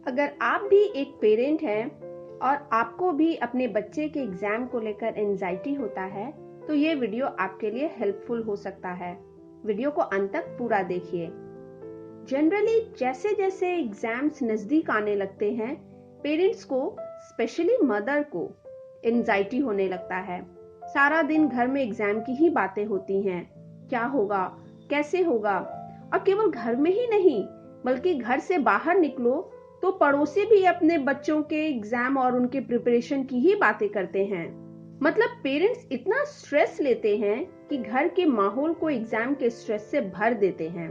अगर आप भी एक पेरेंट हैं और आपको भी अपने बच्चे के एग्जाम को लेकर एंजाइटी होता है, तो ये वीडियो आपके लिए हेल्पफुल हो सकता है। वीडियो को अंत तक पूरा देखिए। जनरली जैसे जैसे एग्जाम्स नजदीक आने लगते हैं, पेरेंट्स को, स्पेशली मदर को, एंजाइटी होने लगता है। सारा दिन घर में एग्जाम की ही बातें होती हैं। क्या होगा, कैसे होगा, और केवल घर में ही नहीं बल्कि घर से बाहर निकलो तो पड़ोसी भी अपने बच्चों के एग्जाम और उनके प्रिपरेशन की ही बातें करते हैं। मतलब पेरेंट्स इतना स्ट्रेस लेते हैं कि घर के माहौल को एग्जाम के स्ट्रेस से भर देते हैं।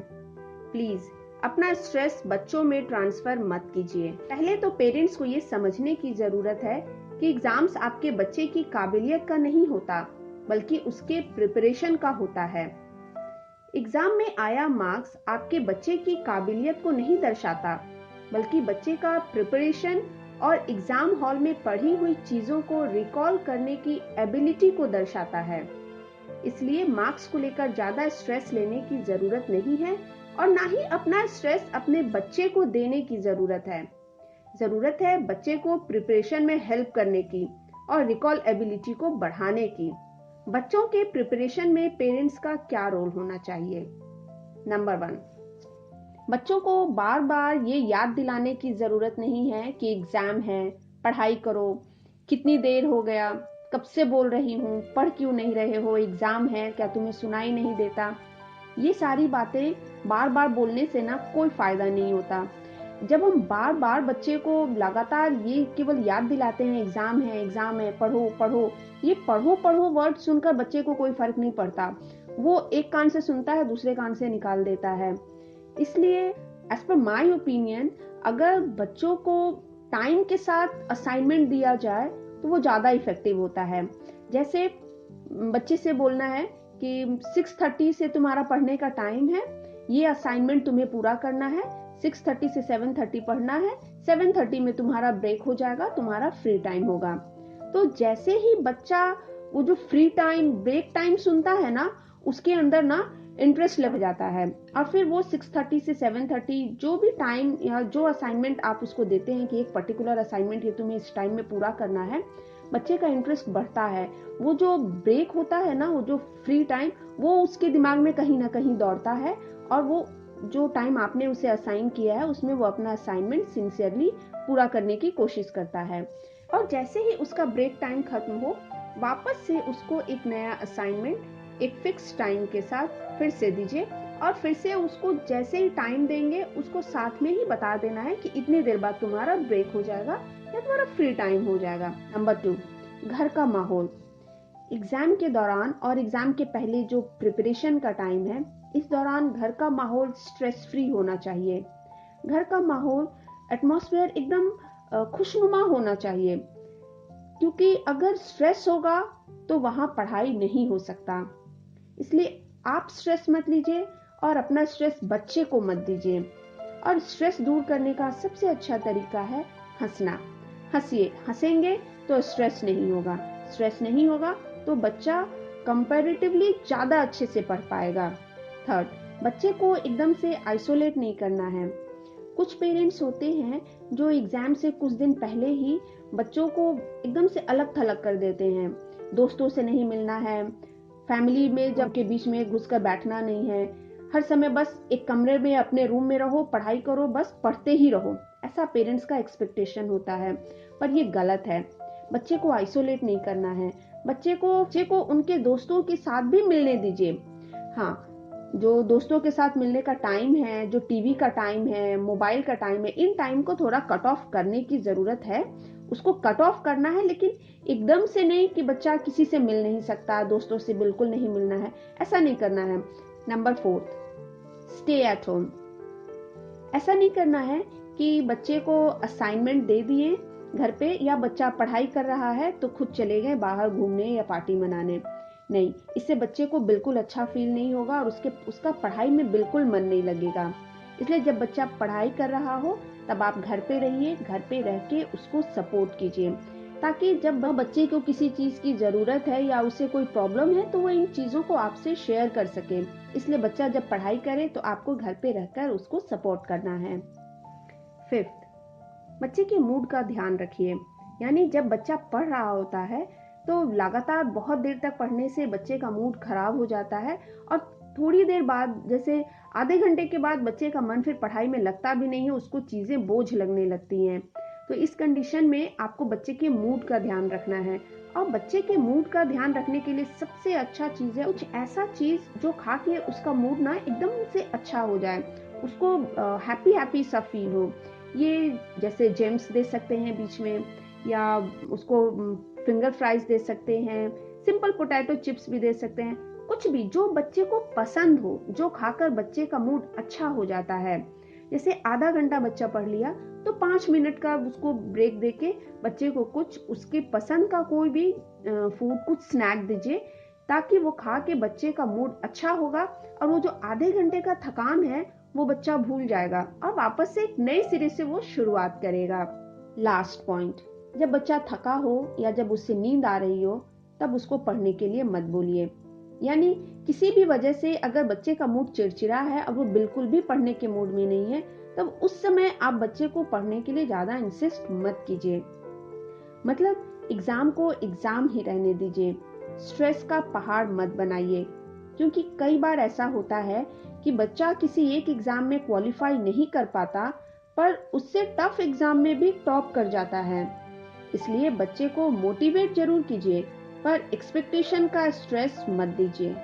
प्लीज अपना स्ट्रेस बच्चों में ट्रांसफर मत कीजिए। पहले तो पेरेंट्स को ये समझने की जरूरत है कि एग्जाम्स आपके बच्चे की काबिलियत का नहीं होता, बल्कि उसके प्रिपरेशन का होता है। एग्जाम में आया मार्क्स आपके बच्चे की काबिलियत को नहीं दर्शाता, बल्कि बच्चे का प्रिपरेशन और एग्जाम हॉल में पढ़ी हुई चीजों को रिकॉल करने की एबिलिटी को दर्शाता है। इसलिए मार्क्स को लेकर ज्यादा स्ट्रेस लेने की जरूरत नहीं है और ना ही अपना स्ट्रेस अपने बच्चे को देने की जरूरत है। जरूरत है बच्चे को प्रिपरेशन में हेल्प करने की और रिकॉल एबिलिटी को बढ़ाने की। बच्चों के प्रिपरेशन में पेरेंट्स का क्या रोल होना चाहिए? नंबर 1, बच्चों को बार बार ये याद दिलाने की जरूरत नहीं है कि एग्जाम है, पढ़ाई करो, कितनी देर हो गया, कब से बोल रही हूँ, पढ़ क्यों नहीं रहे हो, एग्जाम है, क्या तुम्हें सुनाई नहीं देता। ये सारी बातें बार बार बोलने से ना कोई फायदा नहीं होता। जब हम बार बार बच्चे को लगातार ये केवल याद दिलाते हैं एग्जाम है, पढ़ो पढ़ो, ये पढ़ो पढ़ो वर्ड सुनकर बच्चे को कोई फर्क नहीं पड़ता। वो एक कान से सुनता है, दूसरे कान से निकाल देता है। इसलिए एज पर माई ओपिनियन, अगर बच्चों को टाइम के साथ असाइनमेंट दिया जाए तो वो ज्यादा इफेक्टिव होता है। जैसे बच्चे से बोलना है कि 6:30 से तुम्हारा पढ़ने का टाइम है, ये असाइनमेंट तुम्हें पूरा करना है, 6:30 से 7:30 पढ़ना है, 7:30 में तुम्हारा ब्रेक हो जाएगा, तुम्हारा फ्री टाइम होगा। तो जैसे ही बच्चा वो जो फ्री टाइम, ब्रेक टाइम सुनता है ना, उसके अंदर ना इंटरेस्ट लग जाता है और फिर वो 6:30 से 7:30 जो भी टाइम या जो असाइनमेंट आप उसको देते हैं कि एक पर्टिकुलर असाइनमेंट ये तुम्हें इस टाइम में पूरा करना है, बच्चे का इंटरेस्ट बढ़ता है। वो जो ब्रेक होता है ना, वो जो फ्री टाइम, वो उसके दिमाग में कहीं ना कहीं दौड़ता है और वो जो टाइम आपने उसे असाइन किया है उसमें वो अपना असाइनमेंट सिंसियरली पूरा करने की कोशिश करता है। और जैसे ही उसका ब्रेक टाइम खत्म हो, वापस से उसको एक नया असाइनमेंट एक फिक्स टाइम के साथ फिर से दीजिए और फिर से उसको जैसे ही टाइम देंगे उसको साथ में ही बता देना है कि इतनी देर बाद तुम्हारा ब्रेक हो जाएगा या तुम्हारा फ्री टाइम हो जाएगा। नंबर 2, घर का माहौल। एग्जाम के दौरान और एग्जाम के पहले जो प्रिपरेशन का टाइम है, इस दौरान घर का माहौल स्ट्रेस फ्री होना चाहिए। घर का माहौल, एटमॉस्फेयर एकदम खुशनुमा होना चाहिए, क्योंकि अगर स्ट्रेस होगा तो वहां पढ़ाई नहीं हो सकता। इसलिए आप स्ट्रेस मत लीजिए और अपना स्ट्रेस बच्चे को मत दीजिए। और स्ट्रेस दूर करने का सबसे अच्छा तरीका है हंसना। हंसिए, हंसेंगे तो स्ट्रेस नहीं होगा, स्ट्रेस नहीं होगा तो बच्चा कंपैरेटिवली ज्यादा अच्छे से पढ़ पाएगा। 3, बच्चे को एकदम से आइसोलेट नहीं करना है। कुछ पेरेंट्स होते हैं जो एग्जाम से कुछ दिन पहले ही बच्चों को एकदम से अलग थलग कर देते हैं। दोस्तों से नहीं मिलना है, फैमिली में जब के बीच में घुसकर बैठना नहीं है, हर समय बस एक कमरे में अपने रूम में रहो, पढ़ाई करो, बस पढ़ते ही रहो, ऐसा पेरेंट्स का एक्सपेक्टेशन होता है। पर ये गलत है। बच्चे को आइसोलेट नहीं करना है। बच्चे को उनके दोस्तों के साथ भी मिलने दीजिए। हाँ, जो दोस्तों के साथ मिलने का टाइम है, जो टीवी का टाइम है, मोबाइल का टाइम है, इन टाइम को थोड़ा कट ऑफ करने की जरूरत है। उसको कट ऑफ करना है, लेकिन एकदम से नहीं कि बच्चा किसी से मिल नहीं सकता, दोस्तों से बिल्कुल नहीं मिलना है, ऐसा नहीं करना है। Number 4, stay at home. ऐसा नहीं करना है कि बच्चे को असाइनमेंट दे दिए घर पे, या बच्चा पढ़ाई कर रहा है तो खुद चले गए बाहर घूमने या पार्टी मनाने। नहीं, इससे बच्चे को बिल्कुल अच्छा फील नहीं होगा और उसका पढ़ाई में बिल्कुल मन नहीं लगेगा। इसलिए जब बच्चा पढ़ाई कर रहा हो तब आप घर पे रहिए, घर पे रह के उसको सपोर्ट कीजिए, ताकि जब बच्चे को किसी चीज की जरूरत है या उसे कोई प्रॉब्लम है तो वो इन चीजों को आपसे शेयर कर सके। इसलिए बच्चा जब पढ़ाई करे तो आपको घर पे रहकर उसको सपोर्ट करना है। 5, बच्चे के मूड का ध्यान रखिए। यानी जब बच्चा पढ़ रहा होता है तो लगातार बहुत देर तक पढ़ने से बच्चे का मूड खराब हो जाता है और थोड़ी देर बाद, जैसे आधे घंटे के बाद, बच्चे का मन फिर पढ़ाई में लगता भी नहीं है, उसको चीजें बोझ लगने लगती हैं। तो इस कंडीशन में आपको बच्चे के मूड का ध्यान रखना है। और बच्चे के मूड का ध्यान रखने के लिए सबसे अच्छा चीज है कुछ ऐसा चीज जो खा के उसका मूड ना एकदम से अच्छा हो जाए, उसको हैप्पी हैप्पी सा फील हो। ये जैसे जेम्स दे सकते हैं बीच में, या उसको फिंगर फ्राइज दे सकते हैं, सिंपल पोटैटो चिप्स भी दे सकते हैं। कुछ भी जो बच्चे को पसंद हो, जो खाकर बच्चे का मूड अच्छा हो जाता है। जैसे आधा घंटा बच्चा पढ़ लिया तो 5 मिनट का उसको ब्रेक देके बच्चे को कुछ उसके पसंद का कोई भी फूड, कुछ स्नैक दीजिए, ताकि वो खा के बच्चे का मूड अच्छा होगा और वो जो आधे घंटे का थकान है वो बच्चा भूल जाएगा और वापस से एक नए सिरे से वो शुरुआत करेगा। लास्ट पॉइंट, जब बच्चा थका हो या जब उससे नींद आ रही हो तब उसको पढ़ने के लिए मत बोलिए। यानी किसी भी वजह से अगर बच्चे का मूड चिड़चिड़ा है और वो बिल्कुल भी पढ़ने के मूड में नहीं है, तब उस समय आप बच्चे को पढ़ने के लिए ज्यादा इंसिस्ट मत कीजिए। मतलब एग्जाम को एग्जाम ही रहने दीजिए, स्ट्रेस का पहाड़ मत बनाइए। क्योंकि कई बार ऐसा होता है कि बच्चा किसी एक एग्जाम में क्वालिफाई नहीं कर पाता, पर उससे टफ एग्जाम में भी टॉप कर जाता है। इसलिए बच्चे को मोटिवेट जरूर कीजिए, पर एक्सपेक्टेशन का स्ट्रेस मत दीजिए।